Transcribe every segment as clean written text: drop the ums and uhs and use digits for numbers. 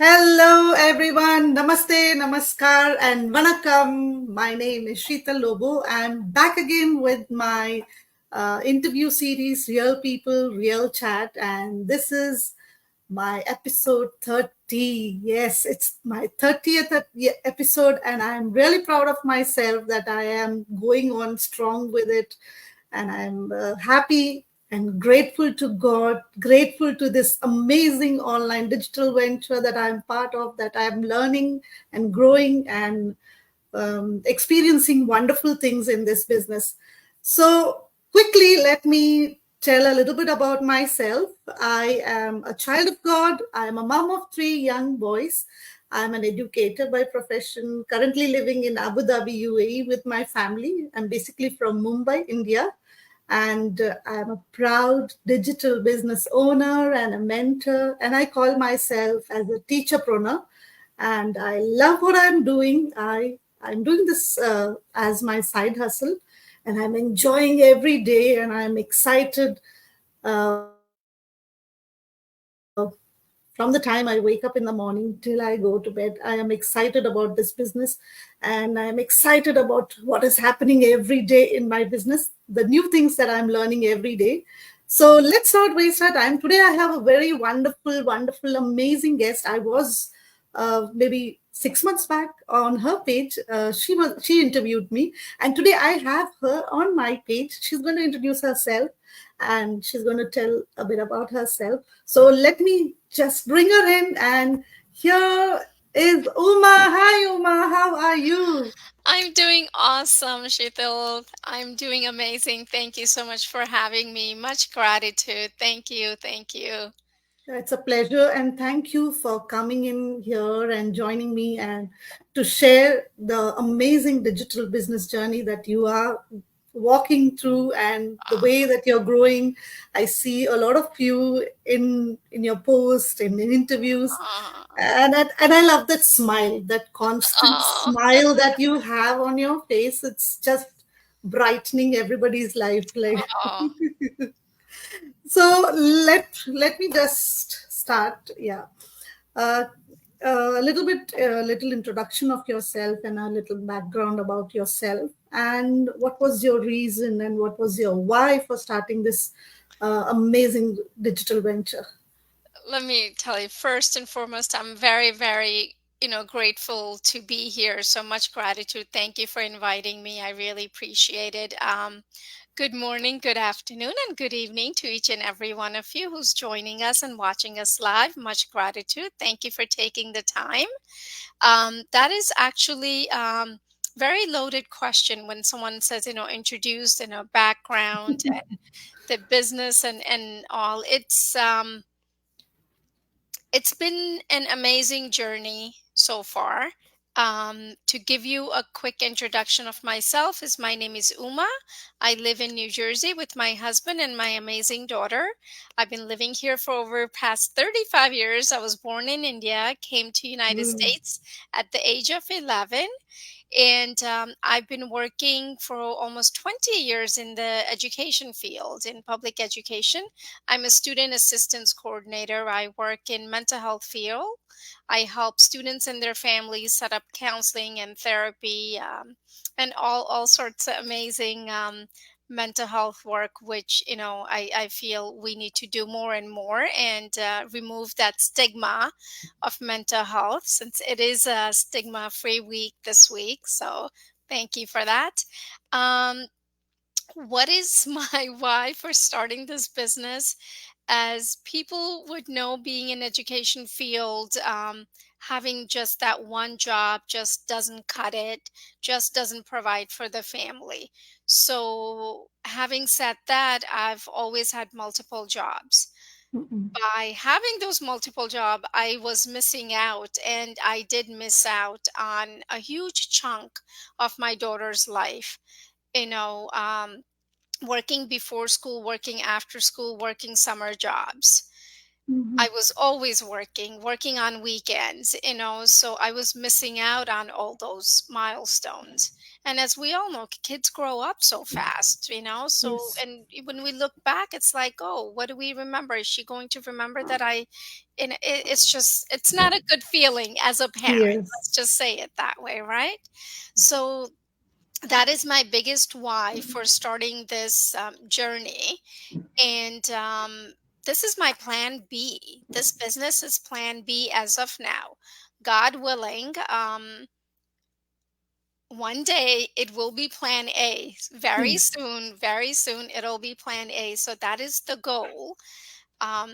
Hello, everyone. Namaste, namaskar, and vanakkam. My name is Sheetal Lobo. I'm back again with my interview series, Real People, Real Chat, and this is my episode 30. Yes, it's my 30th episode, and I'm really proud of myself that I am going on strong with it. And I'm happy and grateful to God, grateful to this amazing online digital venture that I'm part of, that I'm learning and growing and experiencing wonderful things in this business. So, quickly, let me tell a little bit about myself. I am a child of God. I am a mom of three young boys. I'm an educator by profession, currently living in Abu Dhabi, UAE with my family. I'm basically from Mumbai, India. And I'm a proud digital business owner and a mentor. And I call myself as a teacherpreneur. And I love what I'm doing. I'm doing this as my side hustle, and I'm enjoying every day, and I'm excited from the time I wake up in the morning till I go to bed. I am excited about this business, and I'm excited about what is happening every day in my business, the new things that I'm learning every day. So let's not waste our time. Today, I have a very wonderful, wonderful, amazing guest. I was maybe 6 months back on her page. She interviewed me, and today I have her on my page. She's going to introduce herself, and she's going to tell a bit about herself. So let me just bring her in. And here is Uma. Hi, Uma. How are you? I'm doing awesome, Sheetal. I'm doing amazing. Thank you so much for having me. Much gratitude. Thank you. Thank you. It's a pleasure, and thank you for coming in here and joining me and to share the amazing digital business journey that you are walking through and the way that you're growing. I see a lot of you in your post and in interviews, Uh, and I love that smile, that constant oh, smile that you have on your face. It's just brightening everybody's life. Like oh. so, let me just start. Yeah, uh, a little bit, a little introduction of yourself and a little background about yourself, and what was your reason and what was your why for starting this amazing digital venture. Let me tell you, first and foremost, I'm very, very, grateful to be here. So much gratitude. Thank you for inviting me. I really appreciate it. Good morning, good afternoon, and good evening to each and every one of you who's joining us and watching us live. Much gratitude. Thank you for taking the time. That is actually very loaded question when someone says, introduced in a background and the business and all. It's been an amazing journey so far. To give you a quick introduction of myself, is my name is Uma. I live in New Jersey with my husband and my amazing daughter. I've been living here for over past 35 years. I was born in India, came to United Mm, States at the age of 11, and I've been working for almost 20 years in the education field, in public education. I'm a student assistance coordinator. I work in mental health field. I help students and their families set up counseling and therapy, and all sorts of amazing mental health work, which I feel we need to do more and more, and remove that stigma of mental health, since it is a stigma free week this week. So thank you for that. Um, what is my why for starting this business? As people would know, being in education field, having just that one job just doesn't cut it, just doesn't provide for the family. So having said that, I've always had multiple jobs. mm, By having those multiple job, I was missing out, and I did miss out on a huge chunk of my daughter's life. You know, working before school, working after school, working summer jobs. Mhm. I was always working on weekends, so I was missing out on all those milestones. And as we all know, kids grow up so fast, so, Yes. and when we look back, it's like, oh, what do we remember? Is she going to remember that and it's just, it's not a good feeling as a parent. Yes. Let's just say it that way, right? So that is my biggest why for starting this journey. And this is my plan B. This business is plan B as of now. God willing, one day it will be plan A. Very soon it'll be plan A. So that is the goal,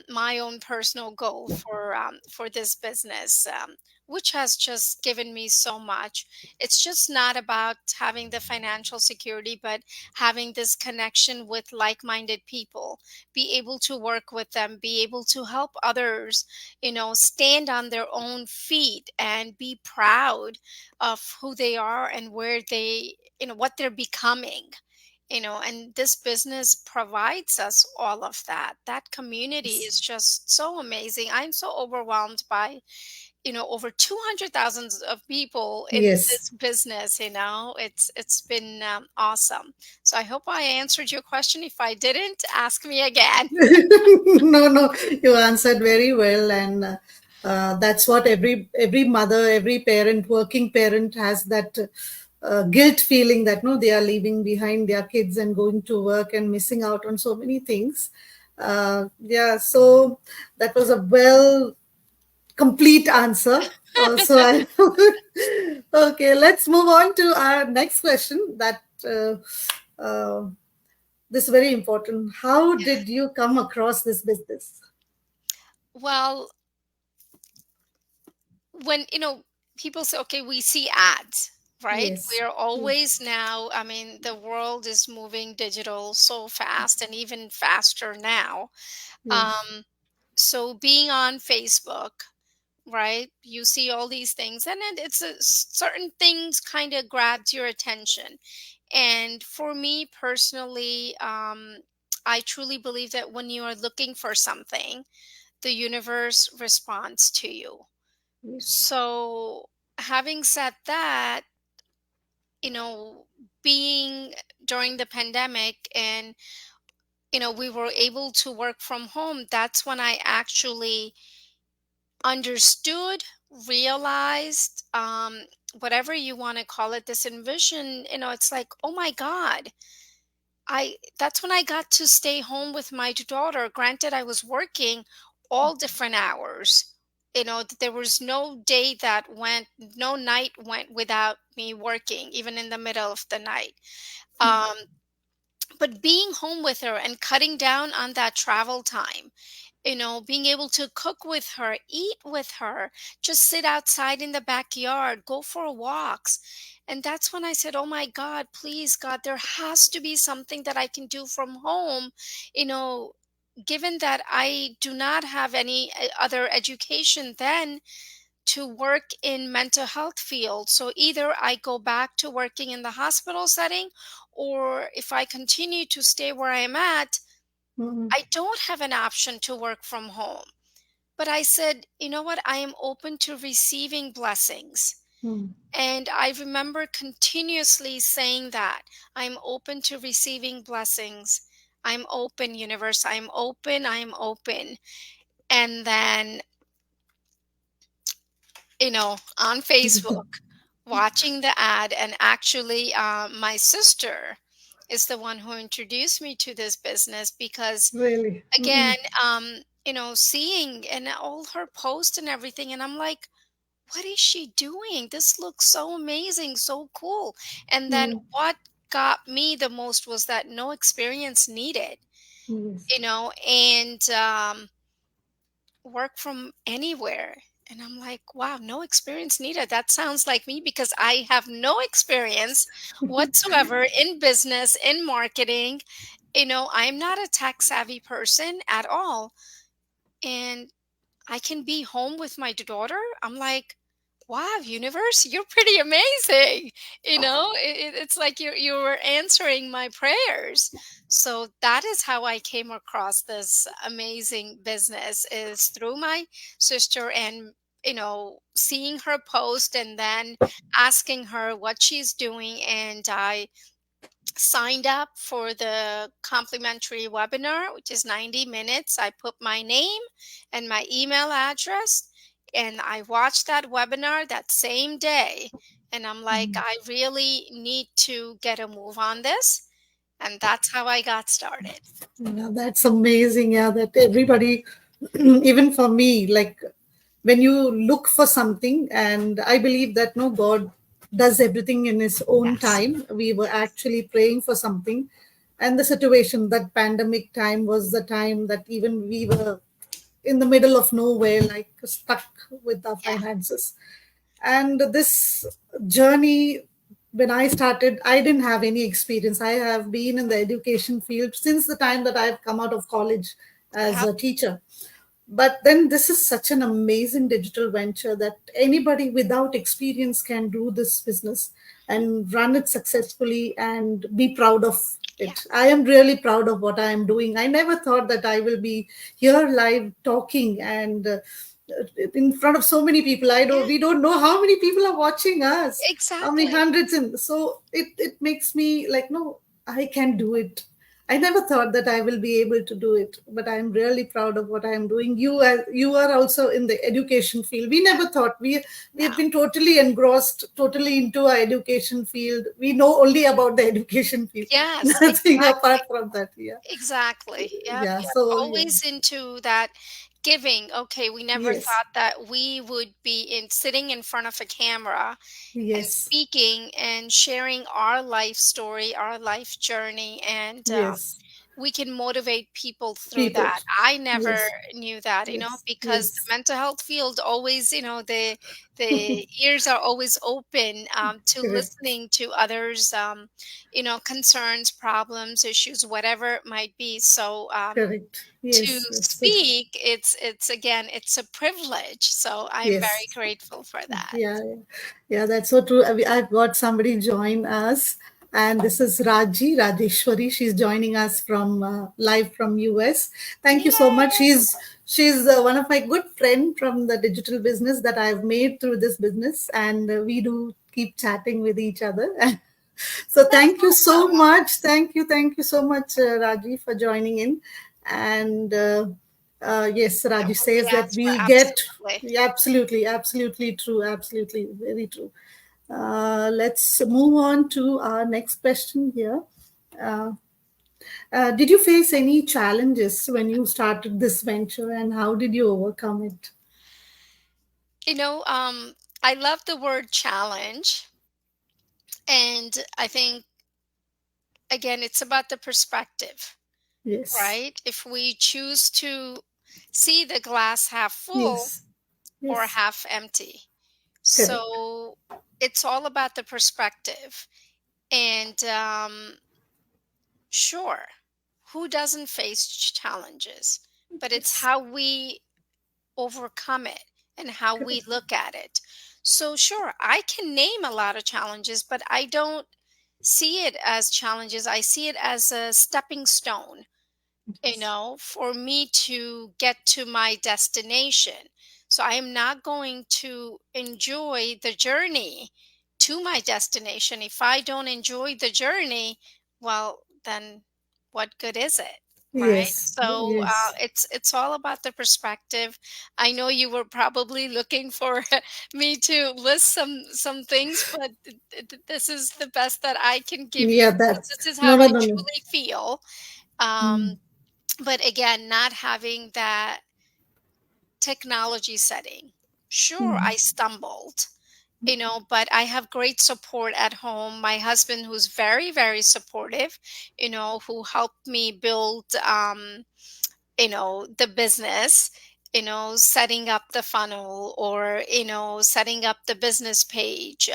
my own personal goal for this business, which has just given me so much. It's just not about having the financial security, but having this connection with like-minded people, be able to work with them, be able to help others, stand on their own feet and be proud of who they are and where they, what they're becoming. And this business provides us all of that. That community Yes. is just so amazing. I'm so overwhelmed by, over 200,000 of people in Yes. this business. It's been awesome. So I hope I answered your question. If I didn't, ask me again. No, no, you answered very well, and that's what every mother, every parent, working parent has, that guilt feeling that no, they are leaving behind their kids and going to work and missing out on so many things. Yeah, so that was a well complete answer. So I okay, let's move on to our next question. Uh, this is very important. How did you come across this business? Well, when people say, okay, we see ads, right? We Yes. are Yes. always now, I mean, the world is moving digital so fast and even faster now. Yes. um so being on Facebook, right, you see all these things, and then certain things kind of grabs your attention. And for me personally, I truly believe that when you are looking for something, the universe responds to you. Yes. So, having said that, you know, being during the pandemic, and, we were able to work from home, that's when I actually understood, realized, whatever you want to call it, this envision, it's like, oh my God, that's when I got to stay home with my daughter. Granted, I was working all different hours. There was no day that went, no night went without me working, even in the middle of the night. Um, but being home with her and cutting down on that travel time, being able to cook with her, eat with her, just sit outside in the backyard, go for walks. And that's when I said, oh my God, please, God, there has to be something that I can do from home. You know, Given that I do not have any other education then to work in mental health field. So either I go back to working in the hospital setting, or if I continue to stay where I am at, Mm-hmm. I don't have an option to work from home. But I said, you know what? I am open to receiving blessings. Mm-hmm. And I remember continuously saying that I'm open to receiving blessings. I'm open, universe. I'm open. I'm open. And then, on Facebook, watching the ad, and actually, my sister is the one who introduced me to this business because, Really. Mm-hmm. again, seeing and all her posts and everything, and I'm like, what is she doing? This looks so amazing, so cool. And then Mm-hmm. what got me the most was that no experience needed, Yes. and work from anywhere. And I'm like, wow, no experience needed. That sounds like me because I have no experience whatsoever in business, in marketing. I'm not a tech savvy person at all. And I can be home with my daughter. I'm like, wow, universe, you're pretty amazing. It's like you were answering my prayers. So that is how I came across this amazing business, is through my sister, and seeing her post and then asking her what she's doing, and I signed up for the complimentary webinar, which is 90 minutes. I put my name and my email address, and I watched that webinar that same day. And I'm like, Mm. I really need to get a move on this. And that's how I got started. Yeah, that's amazing. Yeah, that everybody, even for me, like when you look for something, and I believe that no, God does everything in His own Yes. time. We were actually praying for something, and the situation, that pandemic time, was the time that even we were in the middle of nowhere, like stuck with our Yeah. finances. And this journey, when I started, I didn't have any experience. I have been in the education field since the time that I've come out of college as Yep. a teacher. But then this is such an amazing digital venture that anybody without experience can do this business and run it successfully and be proud of Yeah. it. I am really proud of what I am doing. I never thought that I will be here live talking and in front of so many people. I Yeah. don't We don't know how many people are watching us, how many Exactly. hundreds. And so it makes me like, no, I can do it. I never thought that I will be able to do it, but I'm really proud of what I am doing. You are also in the education field. We never thought. We No. have been totally engrossed, totally into our education field. We know only about the education field, Yes, nothing exactly. apart from that. Yeah, Exactly. Yep. yeah. Yep. So yeah, Always into that giving. Okay, we never yes, thought that we would be in sitting in front of a camera and yes, speaking and sharing our life story, our life journey, and yes. we can motivate people through People, that. I never yes, knew that, yes, because the yes. mental health field always, the ears are always open to Correct, listening to others, concerns, problems, issues, whatever it might be. So correct. to Yes, yes, speak, it's again, it's a privilege. So I'm very yes. grateful for that. Yeah, yeah, yeah, that's so true. I've got somebody join us, and this is Rajeshwari. She's joining us from live from US. Thank you so much. Yay! She's one of my good friend from the digital business that I've made through this business, and we do keep chatting with each other. So That's thank you so awesome. much. Thank you so much, Raji, for joining in. And yes, Yeah, Raji what we says that asked for, we get. absolutely. Yeah, absolutely, absolutely true, absolutely very true. Let's move on to our next question here. Uh, did you face any challenges when you started this venture, and how did you overcome it? You know, I love the word challenge. And I think, again, it's about the perspective, Yes, right? If we choose to see the glass half full yes, or yes, half empty. correct. So it's all about the perspective. And sure, who doesn't face challenges? But it's Yes, how we overcome it and how we correct. look at it. So, sure, I can name a lot of challenges, but I don't see it as challenges. I see it as a stepping stone, for me to get to my destination. So, I am not going to enjoy the journey to my destination. If I don't enjoy the journey, well, then what good is it? Right. Yes, So yes. it's all about the perspective. I know you were probably looking for me to list some things, but this is the best that I can give you, Yeah, because that. this is No, how no, I no, no. truly feel. Um, Mm, but again, not having that technology setting. Sure, I mm, stumbled, but I have great support at home. My husband, who's very, very supportive, who helped me build, the business, setting up the funnel, or, setting up the business page,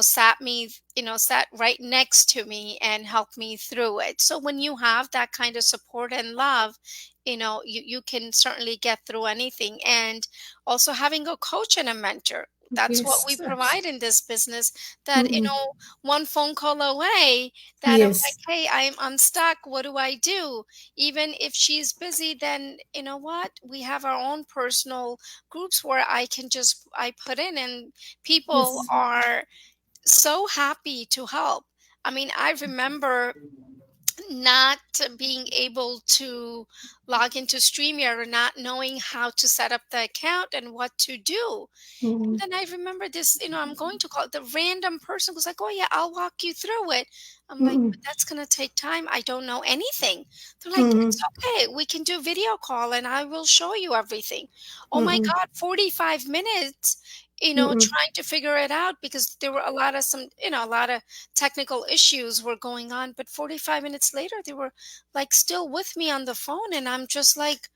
sat right next to me and helped me through it. So when you have that kind of support and love, you can certainly get through anything. And also having a coach and a mentor. That's what we Yes. provide in this business, that, Mm-mm. one phone call away, that I'm like, Yes. "Hey, I'm unstuck. What do I do?" Even if she's busy, then you know what? We have our own personal groups where I put in, and people Yes. are so happy to help. I mean, I remember not being able to log into StreamYard, or not knowing how to set up the account and what to do. Mm-mm. Then I remember this, I'm going to call the random person was like, "Oh yeah, I'll walk you through it." I'm like, Mm-mm. "But that's going to take time. I don't know anything." They're like, "It's Mm-mm. okay. We can do video call and I will show you everything." Oh my Mm-mm. God, 45 minutes, Mm-mm. trying to figure it out, because there were a lot of technical issues were going on. But 45 minutes later, they were like still with me on the phone. And I'm just like,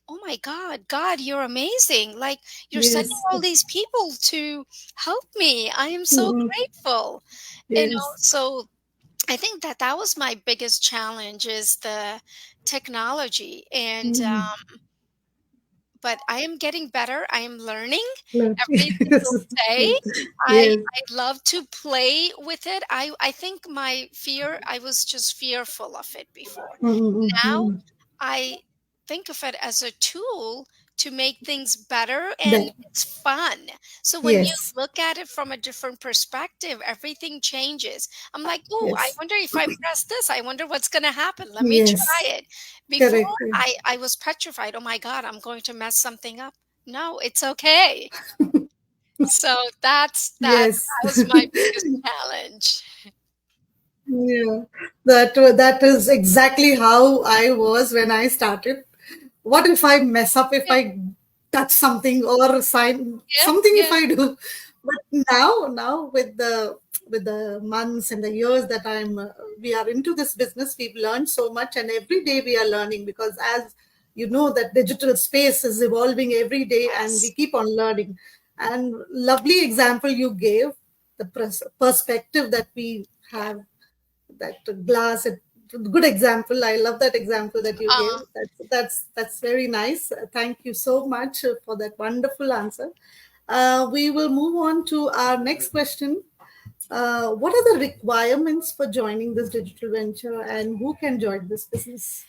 "Oh my God, God, you're amazing. Like, you're sending Yes. all these people to help me. I am so Mm-mm. grateful." Yes. So I think that that was my biggest challenge, is the technology. Mm-mm. But I am getting better. I am learning every Yes. single day. I Yes. I love to play with it. I think my fear, I was just fearful of it before. Mm-mm. Now Mm-mm. I think of it as a tool to make things better, and That. it's fun. So when you Yes. look at it from a different perspective, everything changes. I'm like, "Oh, I Yes. wonder if I press this, I wonder what's going to happen. Let me Yes. try it." Before, Correct. I was petrified. "Oh my God, I'm going to mess something up." No, it's okay. So that Yes. was my biggest challenge. Yeah, that is exactly how I was when I started. What if I mess up, if Yep, I touch something or sign yep, something if yep. I do? But now with the months and the years that we are into this business, we've learned so much, and every day we are learning, because as you know, that digital space is evolving every day, and we Yes. keep on learning. And lovely example you gave, the perspective that we Yeah. have, that glass, a good example. I love that example that you gave. Uh, That's very nice. Thank you so much for that wonderful answer. We will move on to our next question. What are the requirements for joining this digital venture, and who can join this business?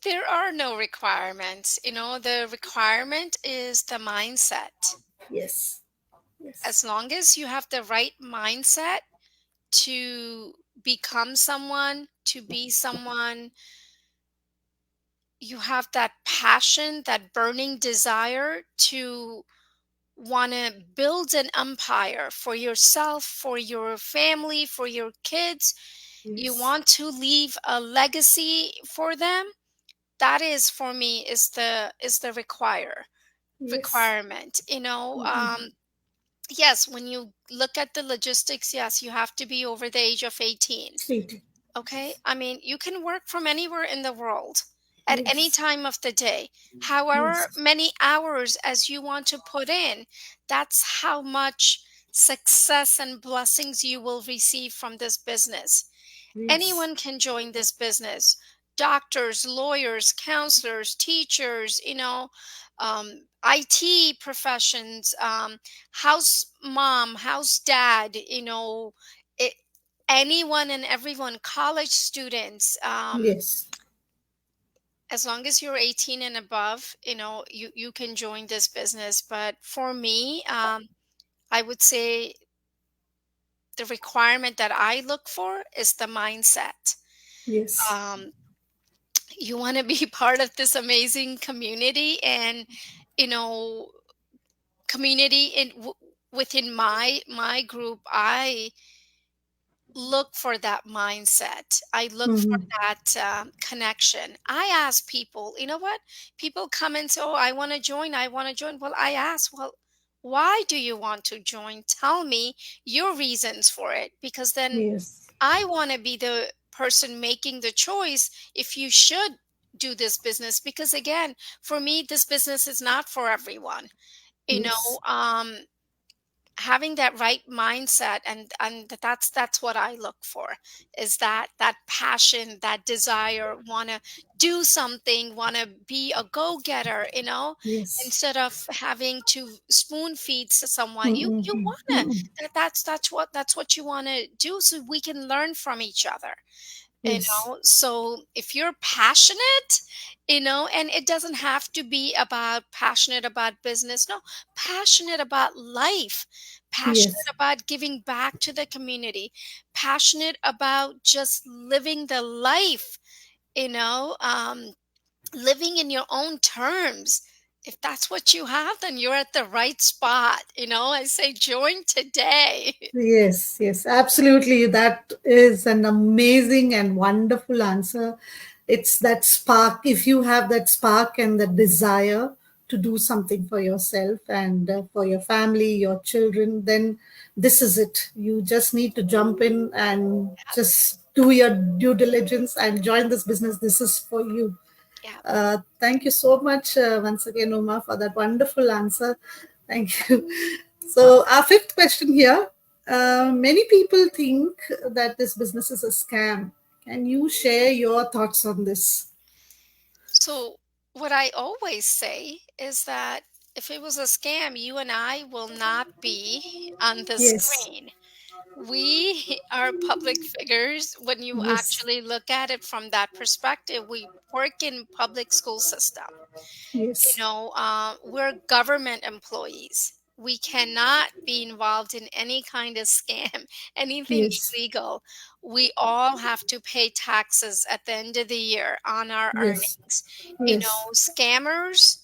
there are no requirements. The requirement is the mindset. Yes. Yes. As long as you have the right mindset to become someone, to be someone, you have that passion, that burning desire to want to build an empire for yourself, for your family, for your kids. You Yes. want to leave a legacy for them. That is, for me, is the Yes. requirement. Mhm. Yes, when you look at the logistics, yes, you have to be over the age of 18. Sweet. Okay. I mean, you can work from anywhere in the world at any Yes. time of the day, however Yes. many hours as you want to put in. That's how much success and blessings you will receive from this business. Yes. Anyone can join this business: doctors, lawyers, counselors, teachers, IT professions, house mom, house dad, it, anyone and everyone, college students. Yes. As long as you're 18 and above, you can join this business. But for me, I would say the requirement that I look for is the mindset. Yes. Um, you want to be part of this amazing community, and you know community within my group. I look for that mindset. I look for Mhm. that connection. I ask people, you know what? People come and say, "Oh, I want to join. I want to join." Well, I ask, "Well, why do you want to join? Tell me your reasons for it." Because then Yes. I want to be the person making the choice if you should do this business. Because again, for me, this business is not for everyone. You know, Yes. um, having that right mindset, and that's what I look for, is that passion, that desire, want to do something, want to be a go-getter, Yes. instead of having to spoon feed to someone. You Mm-mm. want to, Mm-mm. that's what you want to do, so we can learn from each other. Yes. So if you're passionate, and it doesn't have to be about passionate about business. No, passionate about life, passionate Yes. about giving back to the community, passionate about just living the life, you know um living in your own terms. If that's what you have, then you're at the right spot. I say join today. Yes, yes, absolutely. That is an amazing and wonderful answer. It's that spark. If you have that spark and the desire to do something for yourself and for your family, your children, then this is it. You just need to jump in and just do your due diligence and join this business. This is for you. Yeah. Thank you so much once again, Uma, for that wonderful answer. Thank you. So, our fifth question here. Many people think that this business is a scam. Can you share your thoughts on this? So, what I always say is that if it was a scam, you and I will not be on the Yes, screen. We are public figures when you yes, actually look at it from that perspective. We work in public school system. yes, We're government employees. We cannot be involved in any kind of scam, anything yes, illegal. We all have to pay taxes at the end of the year on our yes, earnings. yes, Scammers,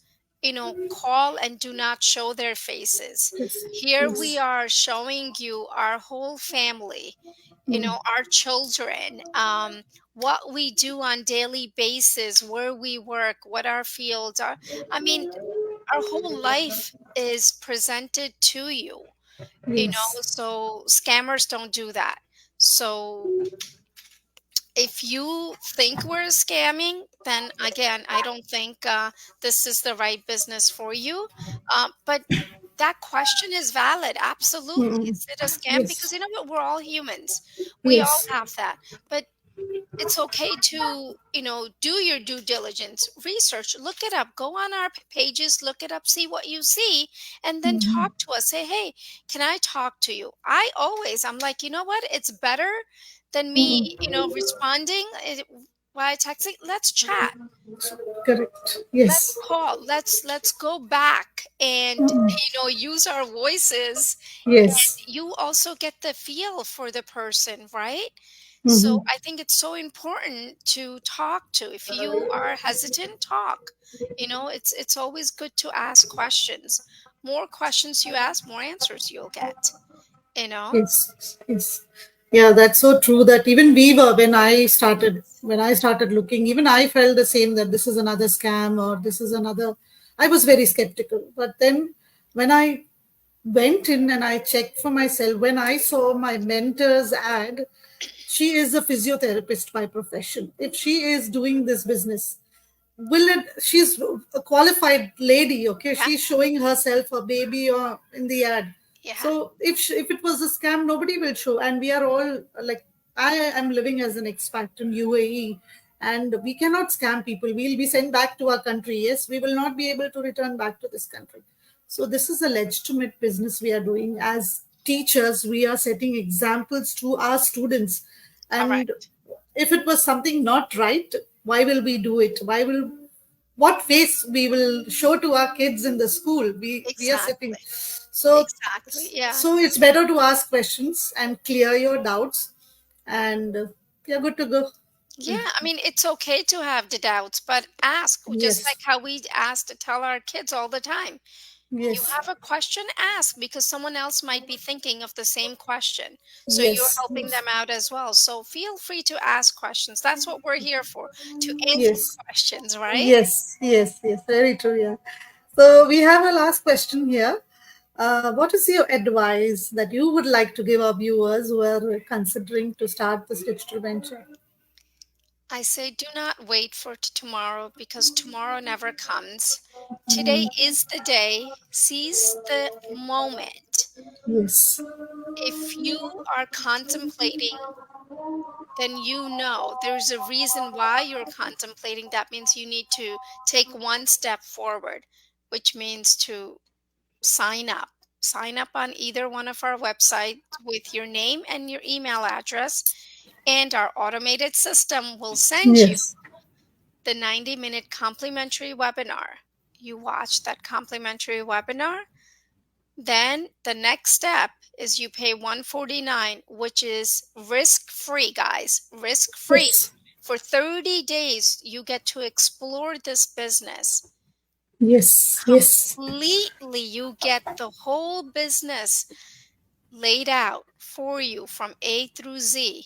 call and do not show their faces. yes, Here we yes. are showing you our whole family, Mm, our children, what we do on daily basis, where we work, what our fields are. I mean, our whole life is presented to you, yes. so scammers don't do that. So if you think we're scamming, then again, I don't think this is the right business for you. But that question is valid. Absolutely. Mm, Is it a scam? Because yes, you know what? We're all humans. We all yes. have that. But it's okay to do your due diligence, research, look it up, go on our pages, look it up, see what you see, and then Mm, talk to us. Say, hey, can I talk to you? I'm like, you know what, it's better than me mm, responding via texting. Let's chat, correct. let's Yes. call, let's go back and Mm, use our voices. yes. You also get the feel for the person, right? So Mm-hmm. I think it's so important to talk to. If you are hesitant, talk. It's always good to ask questions. More questions you ask, more answers you'll get. You know? Yes, yes. Yeah, that's so true that even we were, when I started looking, even I felt the same, that this is another scam or this is another. I was very skeptical. But then when I went in and I checked for myself, when I saw my mentor's ad, she is a physiotherapist by profession. If she is doing this business, will it, she's a qualified lady, okay, Yeah, she's showing herself, a baby, or in the ad. yeah, So if it was a scam, nobody will show. And we are all like, I am living as an expat in UAE, and we cannot scam people. We'll be sent back to our country. Yes, we will not be able to return back to this country. So this is a legitimate business we are doing. As teachers, we are setting examples to our students. And correct. if it was something not right, why will we do it? Why will, what face we will show to our kids in the school? We are sitting. Exactly. So Exactly. Yeah. so it's better to ask questions and clear your doubts, and you're good to go. Yeah, I mean, it's okay to have the doubts, but ask, just like Yes, how we ask to tell our kids all the time. You yes, have a question, ask, because someone else might be thinking of the same question. So you're yes, helping yes, them out as well. So feel free to ask questions. That's what we're here for, to answer yes, questions, right? yes, yes, yes, very true. Yeah. So we have a last question here. What is your advice that you would like to give our viewers who are considering to start this digital venture? I say do not wait for tomorrow, because tomorrow never comes. Today is the day. Seize the moment. Yes. If you are contemplating, then you know there's a reason why you're contemplating. That means you need to take one step forward, which means to sign up. Sign up on either one of our websites with your name and your email address, and our automated system will send you Yes. the 90-minute complimentary webinar. You watch that complimentary webinar. Then the next step is you pay 149, which is risk free, guys, risk free. Yes. For 30 days, you get to explore this business Yes. Yes. completely. You get the whole business laid out for you from A through Z.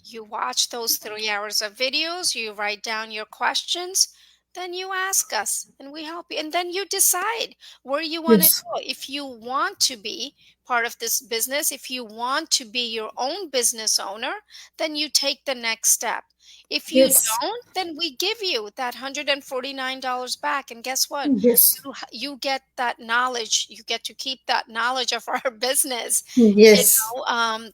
You watch those 3 hours of videos, you write down your questions, then you ask us and we help you. And then you decide where you want to Yes. go. If you want to be part of this business, if you want to be your own business owner, then you take the next step. If you Yes. don't, then we give you that $149 back. And guess what? Yes. You get that knowledge. You get to keep that knowledge of our business. You Yes. know,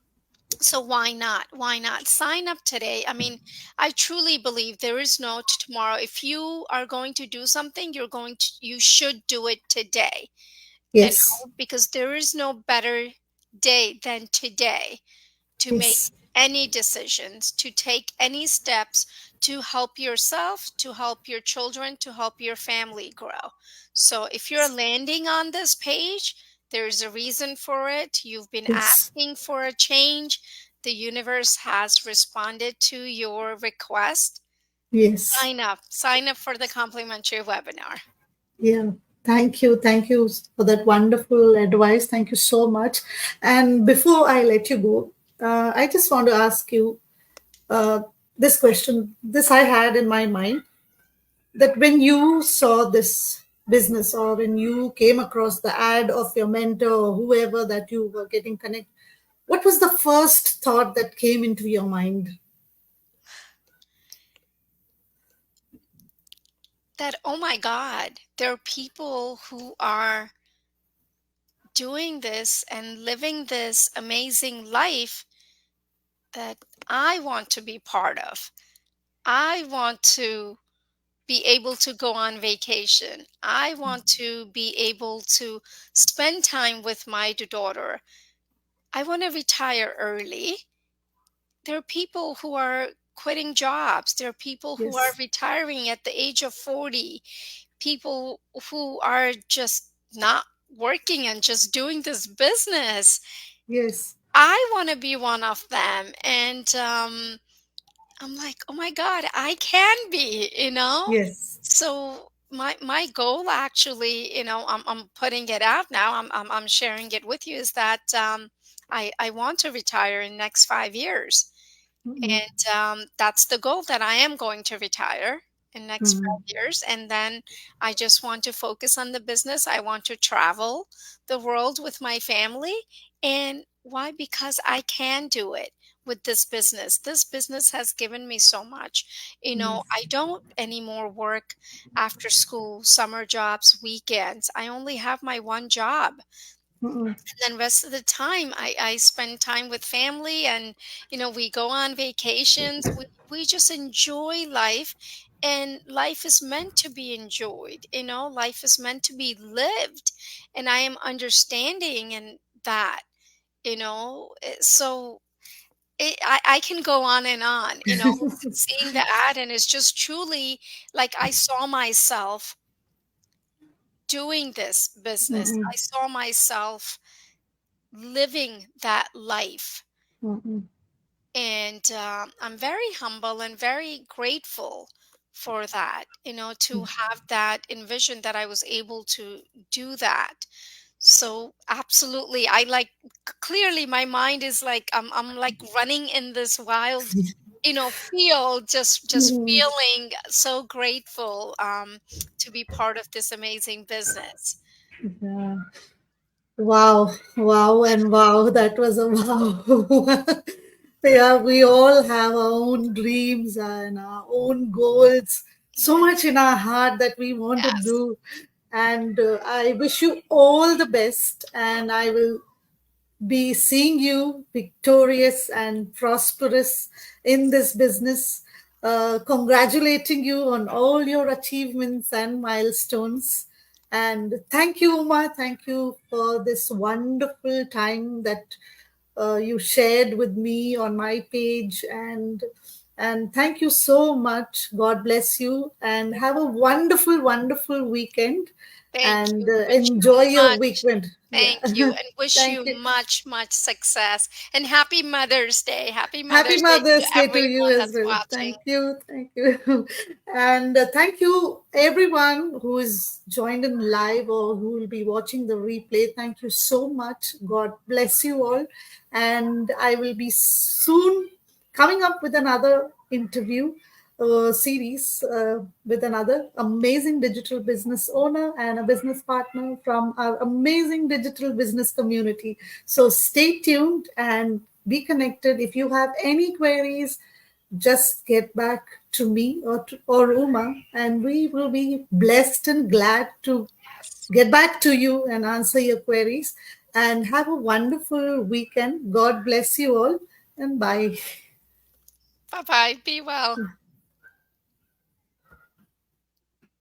so why not? Why not sign up today? I mean, I truly believe there is no tomorrow. If you are going to do something, you should do it today. Yes. Because there is no better day than today to make Yes. any decisions, to take any steps to help yourself, to help your children, to help your family grow. So if you're landing on this page, there's a reason for it. You've been Yes. asking for a change. The universe has responded to your request. Yes. Sign up for the complimentary webinar. Yeah. Thank you. Thank you for that wonderful advice. Thank you so much. And before I let you go, I just want to ask you uh, this question. This I had in my mind, that when you saw this business, or when you came across the ad of your mentor or whoever that you were getting connected, what was the first thought that came into your mind? That, oh my God, there are people who are doing this and living this amazing life that I want to be part of. I want to be able to go on vacation. I want to be able to spend time with my daughter. I want to retire early. There are people who are quitting jobs. There are people who are Yes. retiring at the age of 40. People who are just not working and just doing this business. Yes. I want to be one of them. And I'm like, oh my God, I can be. Yes. So my goal actually, I'm putting it out now. I'm sharing it with you is that I want to retire in next 5 years. Mm-mm. And that's the goal, that I am going to retire in next Mm. 5 years. And then I just want to focus on the business. I want to travel the world with my family. And why? Because I can do it with this business. This business has given me so much. Yes. I don't anymore work after school, summer jobs, weekends. I only have my one job. Mm-mm. Then rest of the time I spend time with family, and we go on vacations. We just enjoy life, and life is meant to be enjoyed. Life is meant to be lived, and I am understanding in that. So I can go on and on. Seeing the ad, and it's just truly like I saw myself doing this business. Mm-mm. I saw myself living that life. Mm-mm. And I'm very humble and very grateful for that, to have that envision that I was able to do that. So absolutely, I like clearly my mind is like I'm like running in this wild, field, just Mm-mm. feeling so grateful to be part of this amazing business. Yeah. Wow, wow, and wow. That was a wow. Yeah, we all have our own dreams and our own goals. So Yeah. much in our heart that we want to Yes. do. And I wish you all the best. And I will be seeing you victorious and prosperous in this business. Congratulating you on all your achievements and milestones. And thank you, Uma. Thank you for this wonderful time that you shared with me on my page. And thank you so much. God bless you and have a wonderful, wonderful weekend Thank and you. Wish enjoy you your much. weekend. Yeah. Thank you. And wish Thank you you. much, much success. And happy Mother's Day. Happy Happy Mother's Day to Mother's Day to you everyone as that's well. watching. Thank you. Thank you. And thank you, everyone who is joined in live or who will be watching the replay. Thank you so much. God bless you all. And I will be soon coming up with another interview series with another amazing digital business owner and a business partner from our amazing digital business community. So stay tuned and be connected. If you have any queries, just get back to me or Uma, and we will be blessed and glad to Yes. get back to you and answer your queries. And have a wonderful weekend. God bless you all, and bye. Bye bye. Be well.